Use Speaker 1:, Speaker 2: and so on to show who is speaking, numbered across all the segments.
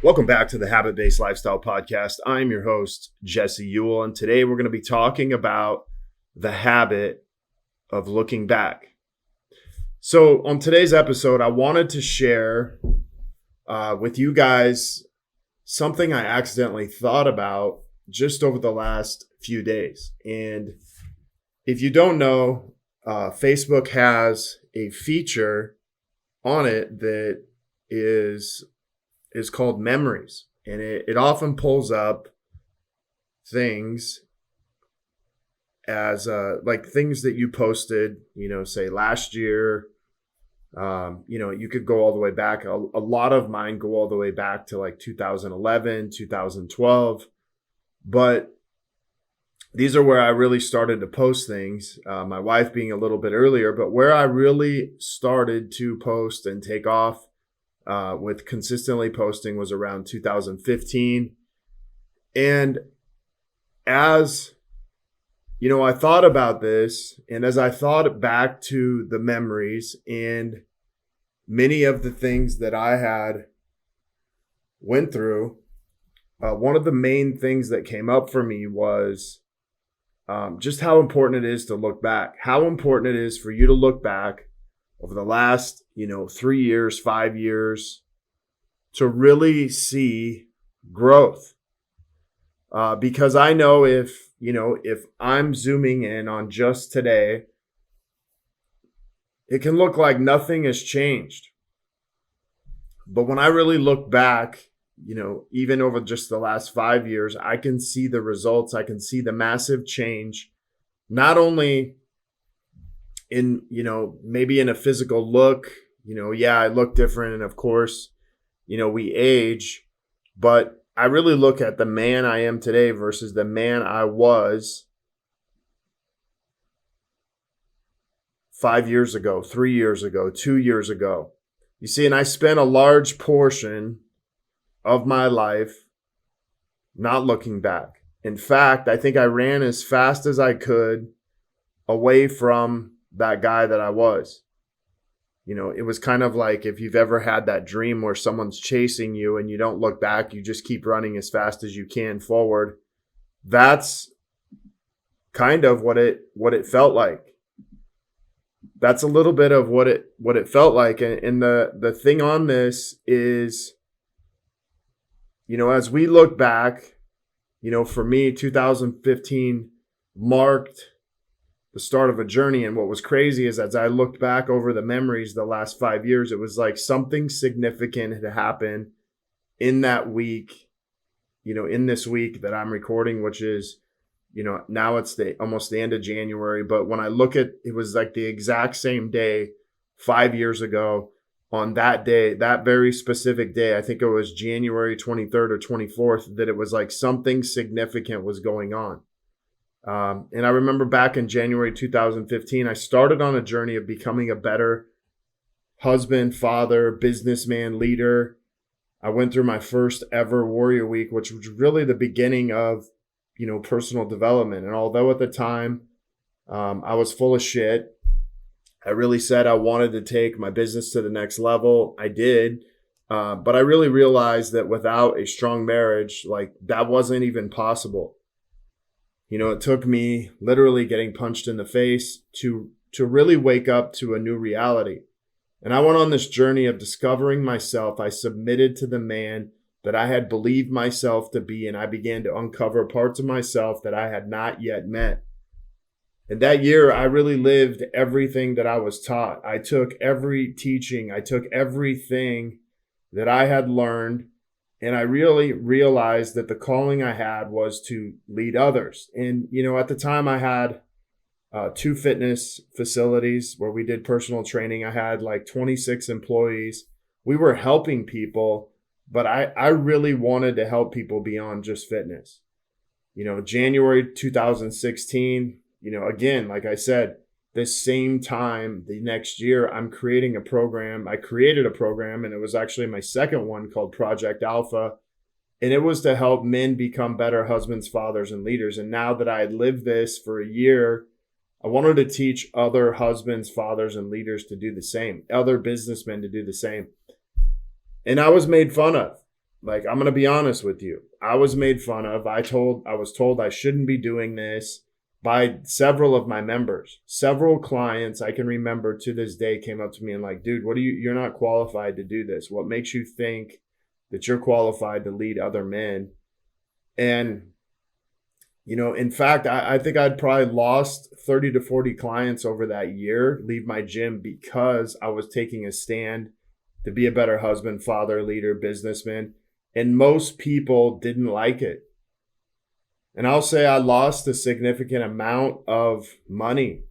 Speaker 1: Welcome back to the Habit-Based Lifestyle Podcast. I'm your host, Jesse Ewell, and today we're going to be talking about the habit of looking back. So on today's episode, I wanted to share with you guys something I accidentally thought about just over the last few days. And if you don't know, Facebook has a feature on it that is called memories, and it often pulls up things as like things that you posted, say last year. You could go all the way back. A lot of mine go all the way back to like 2011, 2012, but these are where I really started to post things. My wife being a little bit earlier, but where I really started to post and take off with consistently posting was around 2015. And as I thought about this, and as I thought back to the memories and many of the things that I had went through, one of the main things that came up for me was just how important it is to look back, how important it is for you to look back over the last, 3 years, 5 years, to really see growth. Because I know if I'm zooming in on just today, it can look like nothing has changed. But when I really look back, even over just the last 5 years, I can see the results. I can see the massive change, not only in, maybe in a physical look, I look different. And of course, we age, but I really look at the man I am today versus the man I was 5 years ago, 3 years ago, 2 years ago. You see, and I spent a large portion of my life not looking back. In fact, I think I ran as fast as I could away from that guy that I was. It was kind of like if you've ever had that dream where someone's chasing you and you don't look back, you just keep running as fast as you can forward. That's kind of what it felt like. That's a little bit of what it felt like. And the thing on this is, as we look back, for me, 2015 marked the start of a journey. And what was crazy is as I looked back over the memories the last 5 years, it was like something significant had happened in that week, in this week that I'm recording, which is, now it's almost the end of January. But when I look at it, was like the exact same day 5 years ago on that day, that very specific day, I think it was January 23rd or 24th, that it was like something significant was going on. And I remember back in January 2015, I started on a journey of becoming a better husband, father, businessman, leader. I went through my first ever Warrior Week, which was really the beginning of, personal development. And although at the time I was full of shit, I really said I wanted to take my business to the next level. I did. But I really realized that without a strong marriage, like that wasn't even possible. It took me literally getting punched in the face to really wake up to a new reality. And I went on this journey of discovering myself. I submitted to the man that I had believed myself to be, and I began to uncover parts of myself that I had not yet met. And that year, I really lived everything that I was taught. I took every teaching. I took everything that I had learned. And I really realized that the calling I had was to lead others. And, at the time I had 2 fitness facilities where we did personal training. I had like 26 employees. We were helping people, but I really wanted to help people beyond just fitness. January 2016, again, like I said, this same time the next year, I'm creating a program. I created a program, and it was actually my second one, called Project Alpha. And it was to help men become better husbands, fathers, and leaders. And now that I had lived this for a year, I wanted to teach other husbands, fathers, and leaders to do the same, other businessmen to do the same. And I was made fun of. Like, I'm going to be honest with you. I was made fun of. I was told I shouldn't be doing this by several of my members. Several clients I can remember to this day came up to me and like, dude, you're not qualified to do this. What makes you think that you're qualified to lead other men? And, in fact, I think I'd probably lost 30 to 40 clients over that year, leave my gym because I was taking a stand to be a better husband, father, leader, businessman. And most people didn't like it. And I'll say I lost a significant amount of money,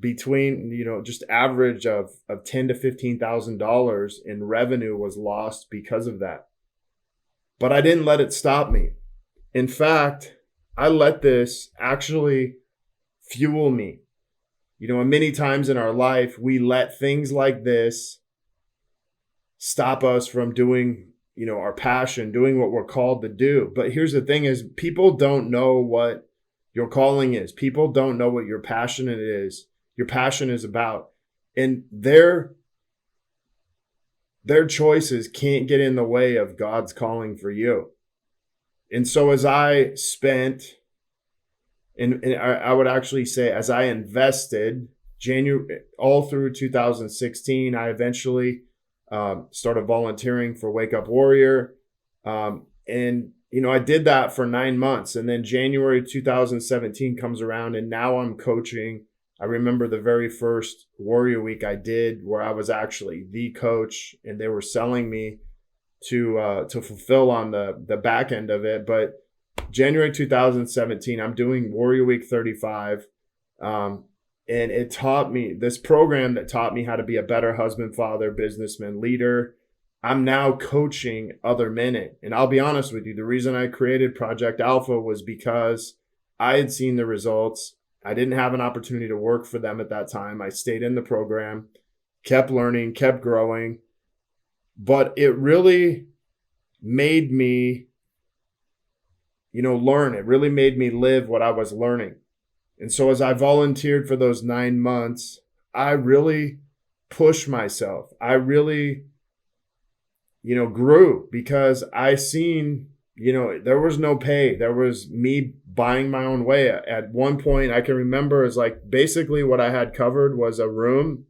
Speaker 1: between, just average of $10,000 to $15,000 in revenue was lost because of that. But I didn't let it stop me. In fact, I let this actually fuel me. And many times in our life, we let things like this stop us from doing our passion, doing what we're called to do. But here's the thing is people don't know what your calling is. People don't know what your passion is about. And their choices can't get in the way of God's calling for you. And so as I spent, and I would actually say as I invested all through 2016, I eventually started volunteering for Wake Up Warrior. And, I did that for 9 months. And then January 2017 comes around and now I'm coaching. I remember the very first Warrior Week I did where I was actually the coach and they were selling me to fulfill on the back end of it. But January 2017, I'm doing Warrior Week 35. And it taught me this program that taught me how to be a better husband, father, businessman, leader. I'm now coaching other men. And I'll be honest with you, the reason I created Project Alpha was because I had seen the results. I didn't have an opportunity to work for them at that time. I stayed in the program, kept learning, kept growing. But it really made me, learn. It really made me live what I was learning. And so as I volunteered for those 9 months, I really pushed myself. I really, grew because I seen, there was no pay. There was me buying my own way. At one point, I can remember is like basically what I had covered was a room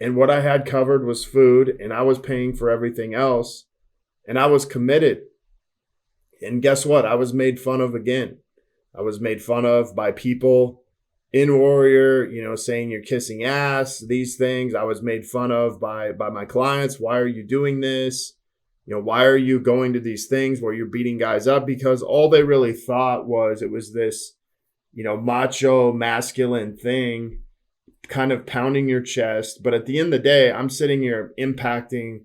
Speaker 1: and what I had covered was food and I was paying for everything else and I was committed. And guess what? I was made fun of again. I was made fun of by people in Warrior, saying you're kissing ass, these things. I was made fun of by my clients. Why are you doing this? Why are you going to these things where you're beating guys up? Because all they really thought was it was this, macho, masculine thing, kind of pounding your chest. But at the end of the day, I'm sitting here impacting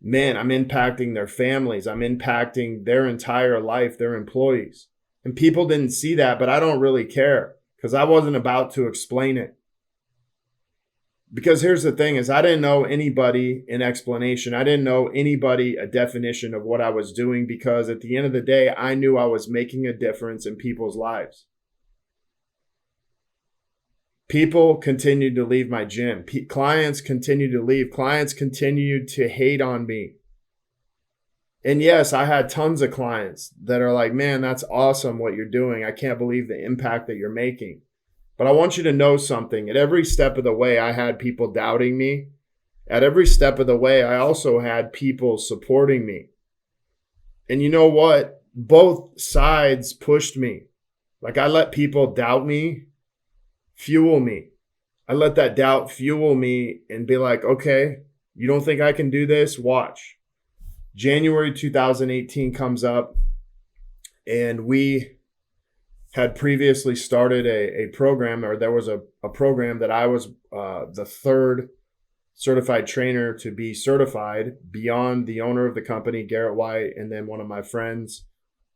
Speaker 1: men. I'm impacting their families. I'm impacting their entire life, their employees. And people didn't see that, but I don't really care because I wasn't about to explain it. Because here's the thing is I didn't know anybody an explanation. I didn't know anybody a definition of what I was doing because at the end of the day, I knew I was making a difference in people's lives. People continued to leave my gym. Clients continued to leave. Clients continued to hate on me. And yes, I had tons of clients that are like, man, that's awesome what you're doing. I can't believe the impact that you're making. But I want you to know something. At every step of the way, I had people doubting me. At every step of the way, I also had people supporting me. And you know what? Both sides pushed me. Like I let people doubt me, fuel me. I let that doubt fuel me and be like, okay, you don't think I can do this? Watch. January 2018 comes up and we had previously started a program, or there was a program that I was the third certified trainer to be certified beyond the owner of the company, Garrett White, and then one of my friends,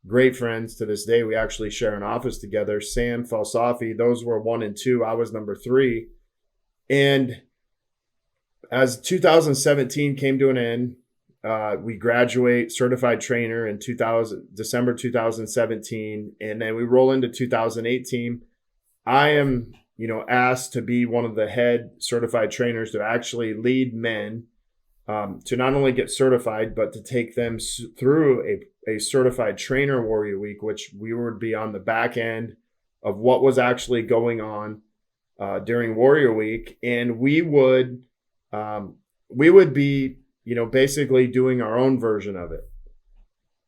Speaker 1: great friends to this day. We actually share an office together, Sam Falsafi. Those were 1 and 2. I was number 3. And as 2017 came to an end, we graduate certified trainer in December 2017, and then we roll into 2018. I am, asked to be one of the head certified trainers to actually lead men to not only get certified, but to take them through a certified trainer warrior week, which we would be on the back end of what was actually going on during warrior week. And we would be, basically doing our own version of it.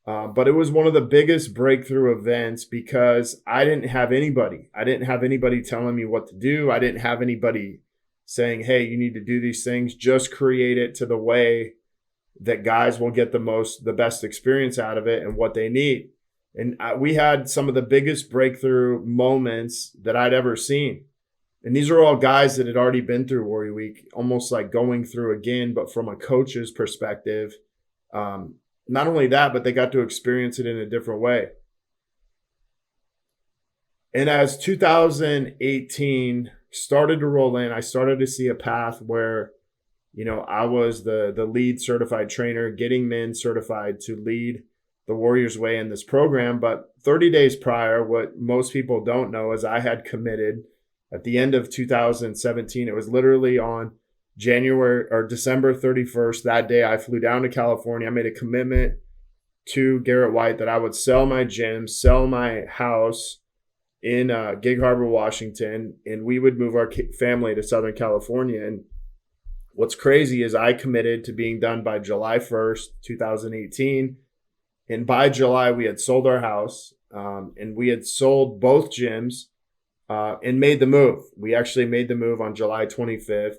Speaker 1: But it was one of the biggest breakthrough events because I didn't have anybody. I didn't have anybody telling me what to do. I didn't have anybody saying, hey, you need to do these things. Just create it to the way that guys will get the best experience out of it and what they need. And we had some of the biggest breakthrough moments that I'd ever seen. And these are all guys that had already been through Warrior Week, almost like going through again, but from a coach's perspective. Not only that, but they got to experience it in a different way. And as 2018 started to roll in, I started to see a path where, I was the lead certified trainer, getting men certified to lead the Warriors Way in this program. But 30 days prior, what most people don't know is I had committed at the end of 2017. It was literally on December 31st. That day, I flew down to California. I made a commitment to Garrett White that I would sell my gym, sell my house in Gig Harbor, Washington, and we would move our family to Southern California. And what's crazy is I committed to being done by July 1st, 2018. And by July, we had sold our house and we had sold both gyms and made the move. We actually made the move on July 25th.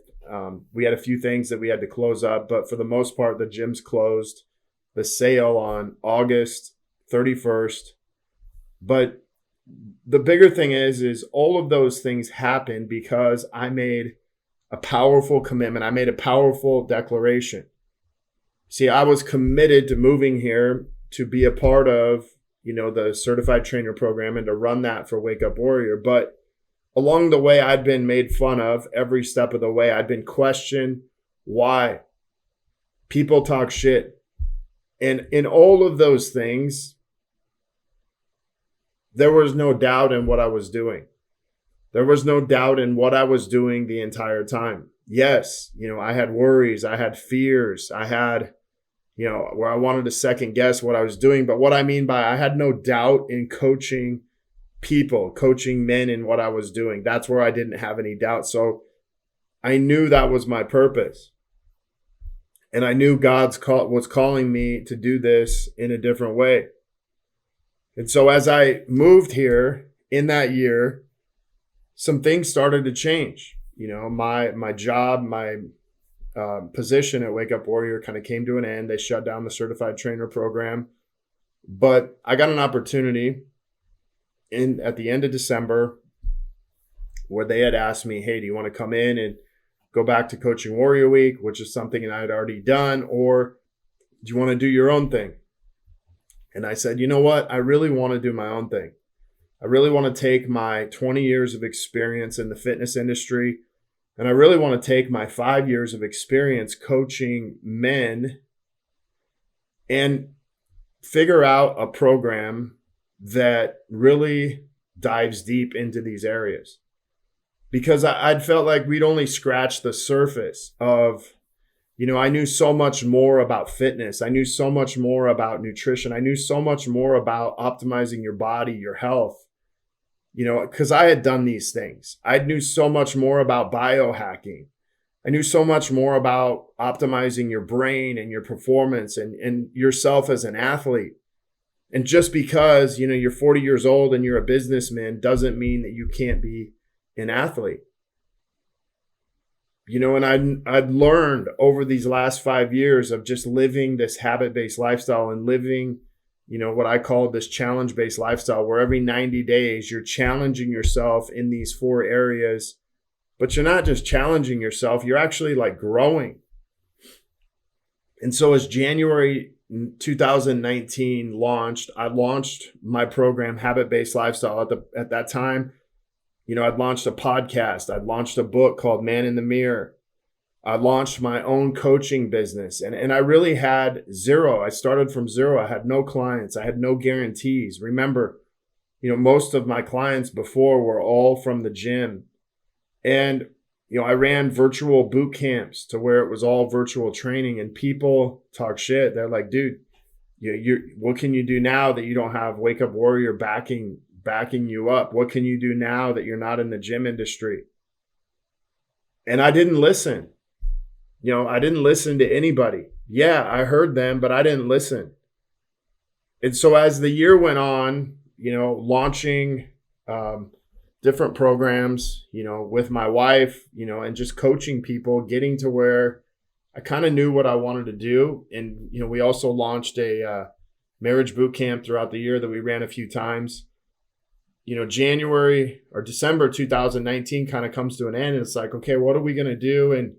Speaker 1: We had a few things that we had to close up, but for the most part, the gyms closed the sale on August 31st. But the bigger thing is all of those things happened because I made a powerful commitment. I made a powerful declaration. See, I was committed to moving here to be a part of, the certified trainer program and to run that for Wake Up Warrior. But along the way, I'd been made fun of every step of the way. I'd been questioned. Why? People talk shit. And in all of those things, there was no doubt in what I was doing. There was no doubt in what I was doing the entire time. Yes, I had worries. I had fears. I had, where I wanted to second guess what I was doing. But what I mean by I had no doubt in coaching people, coaching men in what I was doing. That's where I didn't have any doubt. So I knew that was my purpose. And I knew God was calling me to do this in a different way. And so as I moved here in that year, some things started to change. My job, my position at Wake Up Warrior kind of came to an end. They shut down the certified trainer program. But I got an opportunity at the end of December where they had asked me, hey, do you want to come in and go back to coaching Warrior Week, which is something that I had already done, or do you want to do your own thing? And I said, you know what? I really want to do my own thing. I really want to take my 20 years of experience in the fitness industry, and I really want to take my 5 years of experience coaching men and figure out a program that really dives deep into these areas. Because I'd felt like we'd only scratched the surface of, I knew so much more about fitness. I knew so much more about nutrition. I knew so much more about optimizing your body, your health, because I had done these things. I knew so much more about biohacking. I knew so much more about optimizing your brain and your performance and yourself as an athlete. And just because, you're 40 years old and you're a businessman doesn't mean that you can't be an athlete. And I'd learned over these last 5 years of just living this habit-based lifestyle and living, what I call this challenge-based lifestyle, where every 90 days you're challenging yourself in these 4 areas, but you're not just challenging yourself, you're actually like growing. And so as January 2019 launched, I launched my program, Habit-Based Lifestyle. At that time, I'd launched a podcast. I'd launched a book called Man in the Mirror. I launched my own coaching business. And I really had zero. I started from zero. I had no clients. I had no guarantees. Remember, most of my clients before were all from the gym. And I ran virtual boot camps to where it was all virtual training, and people talk shit. They're like, dude, what can you do now that you don't have Wake Up Warrior backing you up? What can you do now that you're not in the gym industry? And I didn't listen. I didn't listen to anybody. Yeah, I heard them, but I didn't listen. And so as the year went on, launching different programs, with my wife, and just coaching people, getting to where I kind of knew what I wanted to do. And, we also launched a marriage boot camp throughout the year that we ran a few times. January or December 2019 kind of comes to an end. And it's like, okay, what are we going to do? And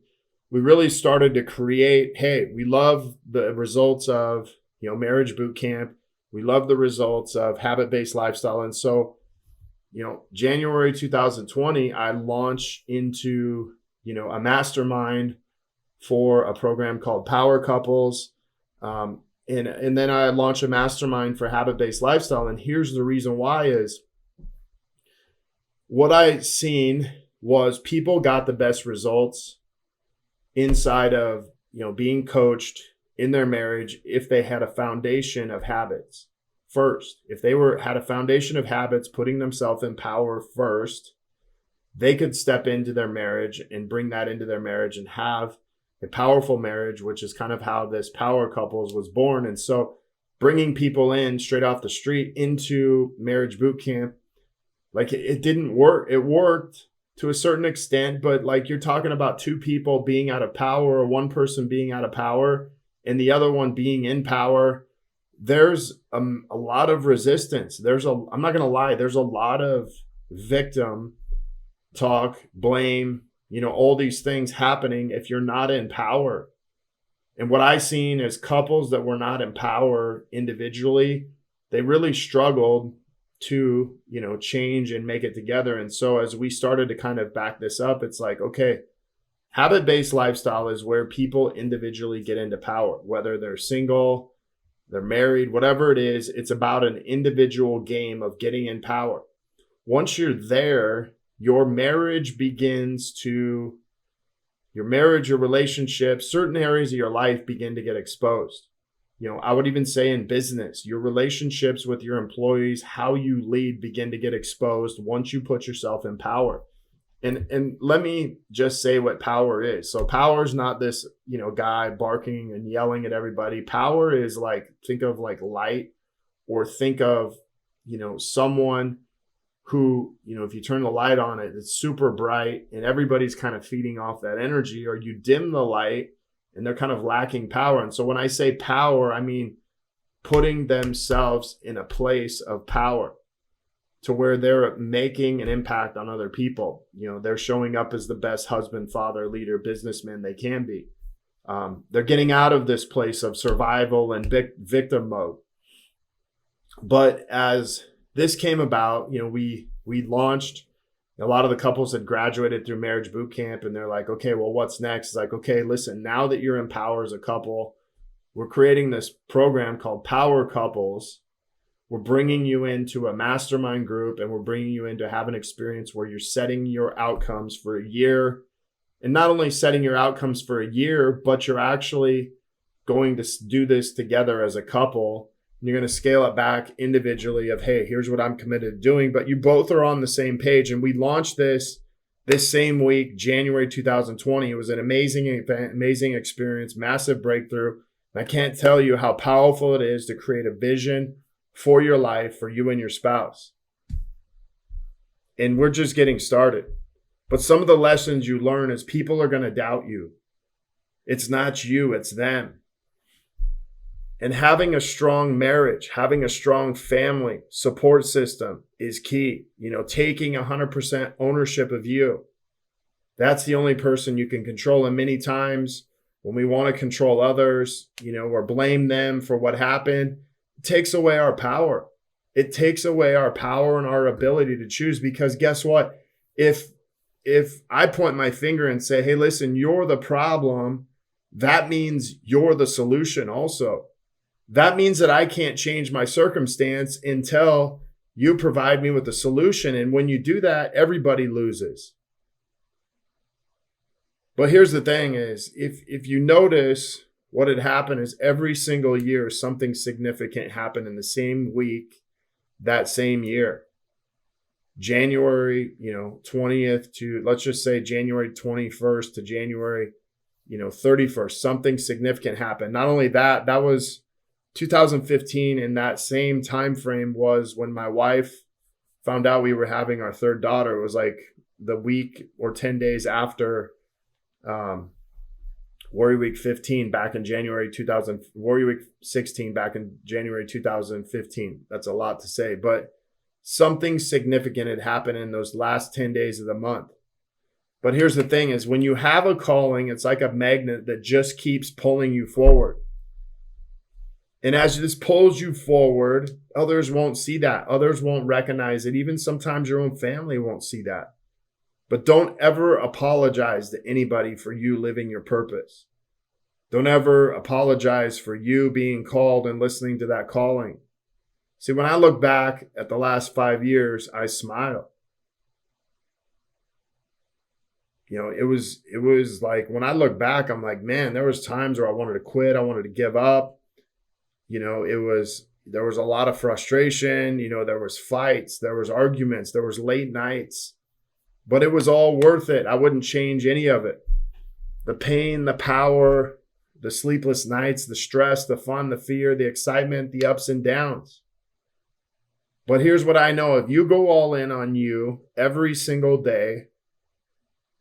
Speaker 1: we really started to create, hey, we love the results of, marriage boot camp. We love the results of habit-based lifestyle. And so, January 2020, I launched into, a mastermind for a program called Power Couples. And then I launched a mastermind for habit-based lifestyle. And here's the reason why is what I seen was people got the best results inside of, being coached in their marriage if they had a foundation of habits first. If they had a foundation of habits, putting themselves in power first, they could step into their marriage and bring that into their marriage and have a powerful marriage, which is kind of how this Power Couples was born. And so bringing people in straight off the street into marriage boot camp, like it didn't work. It worked to a certain extent, but like you're talking about two people being out of power or one person being out of power and the other one being in power. There's a lot of resistance. I'm not going to lie, there's a lot of victim talk, blame, all these things happening if you're not in power. And what I seen is couples that were not in power individually, they really struggled to, change and make it together. And so as we started to kind of back this up, it's like, okay, habit-based lifestyle is where people individually get into power, whether they're single, they're married, whatever it is. It's about an individual game of getting in power. Once you're there, your marriage, your relationship, certain areas of your life begin to get exposed. I would even say in business, your relationships with your employees, how you lead begin to get exposed once you put yourself in power. And let me just say what power is. So power is not this, guy barking and yelling at everybody. Power is like, think of like light, or think of, someone who, if you turn the light on it, it's super bright and everybody's kind of feeding off that energy, or you dim the light and they're kind of lacking power. And so when I say power, I mean putting themselves in a place of power to where they're making an impact on other people. They're showing up as the best husband, father, leader, businessman they can be. They're getting out of this place of survival and victim mode. But as this came about, we launched. A lot of the couples had graduated through marriage boot camp, and they're like, okay, well, what's next? It's like, okay, listen, now that you're in power as a couple, we're creating this program called Power Couples. We're bringing you into a mastermind group, and we're bringing you in to have an experience where you're setting your outcomes for a year. And not only setting your outcomes for a year, but you're actually going to do this together as a couple. You're going to scale it back individually of, hey, here's what I'm committed to doing. But you both are on the same page. And we launched this same week, January 2020. It was an amazing event, amazing experience, massive breakthrough. And I can't tell you how powerful it is to create a vision for your life, for you and your spouse. And we're just getting started. But some of the lessons you learn is people are going to doubt you. It's not you, it's them. And having a strong marriage, having a strong family support system is key. Taking 100% ownership of you. That's the only person you can control. And many times when we want to control others, or blame them for what happened, it takes away our power. It takes away our power and our ability to choose, because guess what? If I point my finger and say, hey, listen, you're the problem, that means you're the solution also. That means that I can't change my circumstance until you provide me with a solution. And when you do that, everybody loses. But here's the thing is, if you notice, what had happened is every single year something significant happened in the same week that same year. January, 20th to, let's just say, January 21st to January, 31st, something significant happened. Not only that, that was 2015. In that same time frame was when my wife found out we were having our third daughter. It was like the week or 10 days after Warrior Week 15 back in January 2000, Warrior Week 16 back in January 2015. That's a lot to say, but something significant had happened in those last 10 days of the month. But here's the thing is, when you have a calling, it's like a magnet that just keeps pulling you forward. And as this pulls you forward, others won't see that. Others won't recognize it. Even sometimes your own family won't see that. But don't ever apologize to anybody for you living your purpose. Don't ever apologize for you being called and listening to that calling. See, when I look back at the last 5 years, I smile. It was like, when I look back, I'm like, man, there was times where I wanted to quit. I wanted to give up. There was a lot of frustration. There was fights, there was arguments, there was late nights, but it was all worth it. I wouldn't change any of it. The pain, the power, the sleepless nights, the stress, the fun, the fear, the excitement, the ups and downs. But here's what I know. If you go all in on you every single day,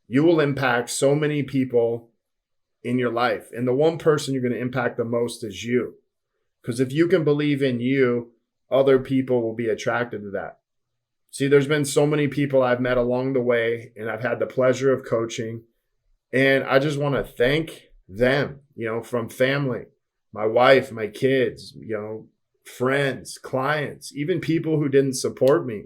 Speaker 1: you will impact so many people in your life. And the one person you're going to impact the most is you. Because if you can believe in you, other people will be attracted to that. See, there's been so many people I've met along the way, and I've had the pleasure of coaching. And I just want to thank them, from family, my wife, my kids, friends, clients, even people who didn't support me.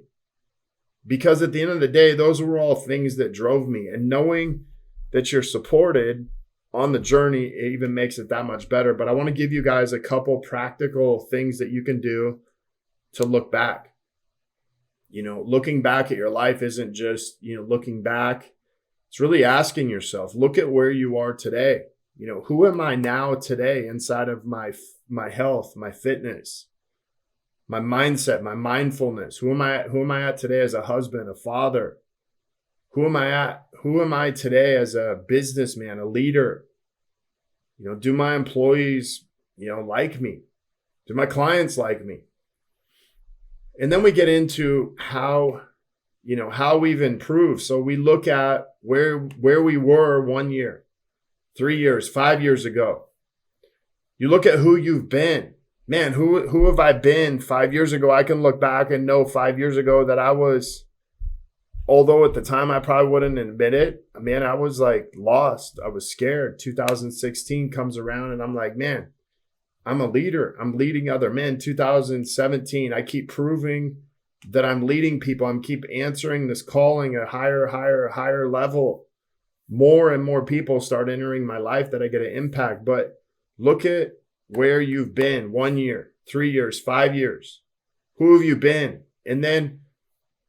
Speaker 1: Because at the end of the day, those were all things that drove me. And knowing that you're supported on the journey, it even makes it that much better. But I want to give you guys a couple practical things that you can do to look back. Looking back at your life isn't just, looking back. It's really asking yourself, look at where you are today. Who am I now today inside of my health, my fitness, my mindset, my mindfulness? Who am I at today as a husband, a father? Who am I today as a businessman, a leader? Do my employees, like me? Do my clients like me? And then we get into how we've improved. So we look at where we were 1 year, 3 years, 5 years ago. You look at who you've been. Man, who have I been 5 years ago? I can look back and know 5 years ago that I was, although at the time I probably wouldn't admit it, man, I was like lost. I was scared. 2016 comes around and I'm like, man, I'm a leader. I'm leading other men. 2017, I keep proving that I'm leading people. I'm keep answering this calling at higher level. More and more people start entering my life that I get an impact. But look at where you've been 1 year, 3 years, 5 years. Who have you been? And then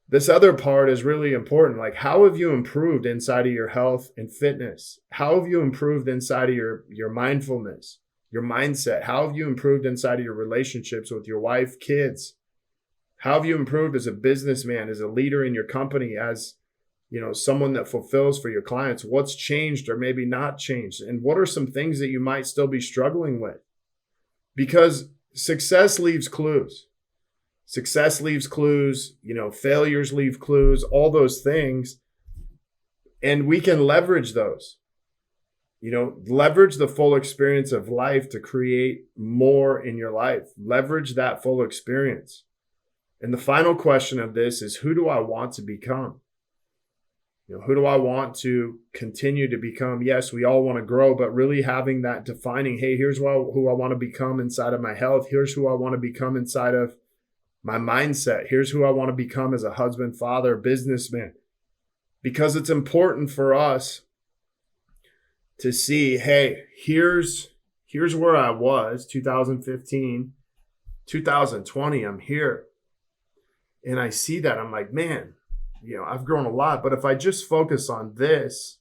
Speaker 1: this other part is really important. Like, how have you improved inside of your health and fitness? How have you improved inside of your mindfulness, your mindset? How have you improved inside of your relationships with your wife, kids? How have you improved as a businessman, as a leader in your company, as someone that fulfills for your clients? What's changed or maybe not changed? And what are some things that you might still be struggling with? Because success leaves clues. Success leaves clues, failures leave clues, all those things. And we can leverage those. Leverage the full experience of life to create more in your life. Leverage that full experience. And the final question of this is, who do I want to become? Who do I want to continue to become? Yes, we all want to grow, but really having that defining, hey, here's who I want to become inside of my health. Here's who I want to become inside of my mindset. Here's who I want to become as a husband, father, businessman. Because it's important for us to see, hey, here's where I was, 2015, 2020, I'm here. And I see that, I'm like, man, I've grown a lot, but if I just focus on this,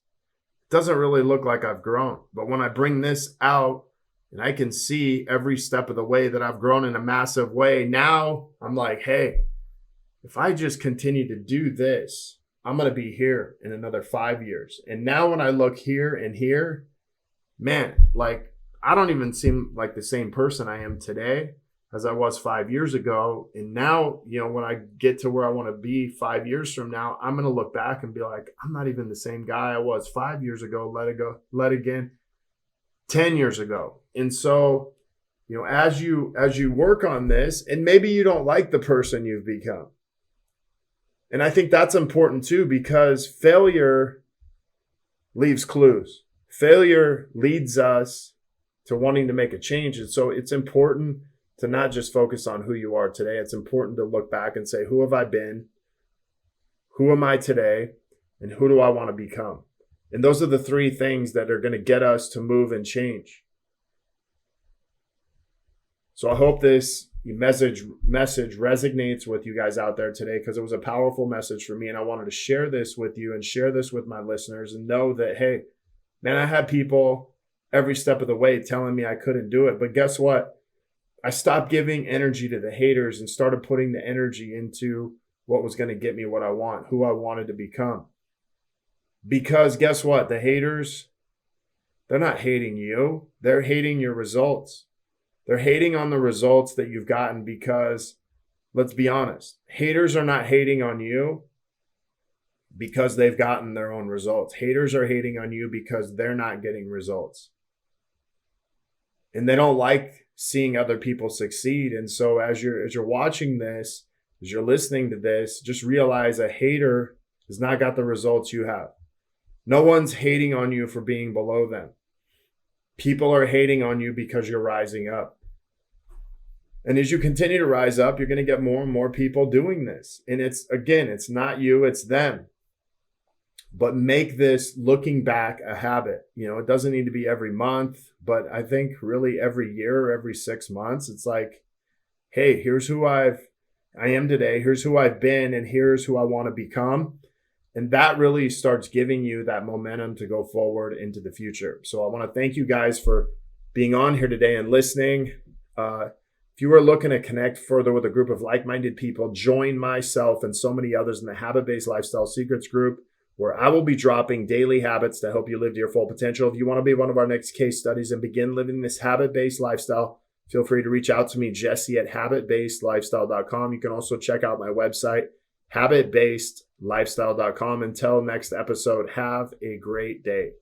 Speaker 1: doesn't really look like I've grown. But when I bring this out and I can see every step of the way that I've grown in a massive way, now I'm like, hey, if I just continue to do this, I'm going to be here in another 5 years. And now when I look here and here, man, like I don't even seem like the same person I am today as I was 5 years ago. And now, when I get to where I want to be 5 years from now, I'm going to look back and be like, I'm not even the same guy I was 5 years ago, let again, 10 years ago. And so, as you work on this, and maybe you don't like the person you've become. And I think that's important too, because failure leaves clues. Failure leads us to wanting to make a change. And so it's important to not just focus on who you are today. It's important to look back and say, who have I been? Who am I today? And who do I want to become? And those are the three things that are going to get us to move and change. So I hope this message resonates with you guys out there today, because it was a powerful message for me. And I wanted to share this with you and share this with my listeners and know that, hey, man, I had people every step of the way telling me I couldn't do it. But guess what? I stopped giving energy to the haters and started putting the energy into what was going to get me what I want, who I wanted to become. Because guess what? The haters, they're not hating you. They're hating your results. They're hating on the results that you've gotten because, let's be honest, haters are not hating on you because they've gotten their own results. Haters are hating on you because they're not getting results. And they don't like seeing other people succeed. And so as you're watching this, as you're listening to this, just realize a hater has not got the results you have. No one's hating on you for being below them. People are hating on you because you're rising up. And as you continue to rise up, you're going to get more and more people doing this. And it's not you, it's them. But make this looking back a habit. It doesn't need to be every month, but I think really every year or every 6 months, it's like, hey, here's who I am today. Here's who I've been, and here's who I want to become. And that really starts giving you that momentum to go forward into the future. So I want to thank you guys for being on here today and listening. If you are looking to connect further with a group of like-minded people, join myself and so many others in the Habit-Based Lifestyle Secrets group, where I will be dropping daily habits to help you live to your full potential. If you want to be one of our next case studies and begin living this habit-based lifestyle, feel free to reach out to me, jesse@habitbasedlifestyle.com. You can also check out my website, habitbasedlifestyle.com. Until next episode, have a great day.